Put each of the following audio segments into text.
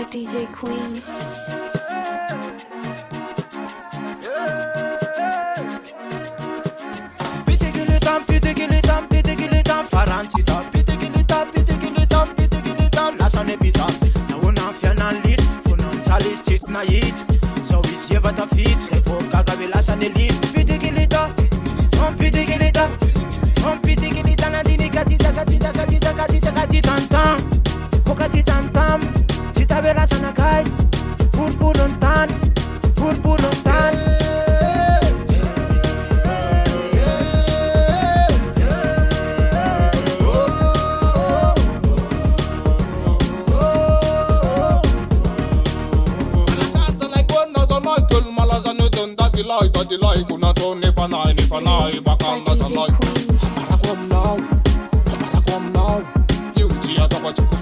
by DJ Queen. Pitigilitam, farantita. Pitigilitam, lasane pita. Na una fianan lit, funon talis tit na yit. So is yeva ta fit, se fo kakabe lasane lit. Pitigilitam, na dini katita tantam. Pokati tantam, tita bela sana guys. Purpuruntan. Dilai kuna to ni fanai bakanda sanai Amara kom now You tia to ko suku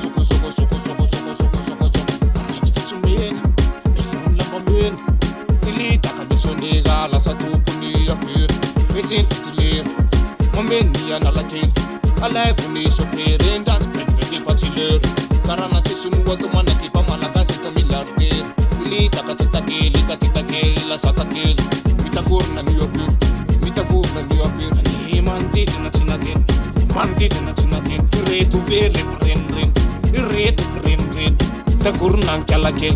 Fitsumen Ifun lambamen Ilita ka misoniga la sa tukuni ya fir Fitin titulir Momen ni analakil Alay puni so peren das peti patiler Karana sisunu watu manaki pa malabasi to milarder Ilita ka titakil la sa takil Mitagur na niyo pir Ani mandit na chinatin Iretu vere pren Iretu pren Tagur nang kyalakil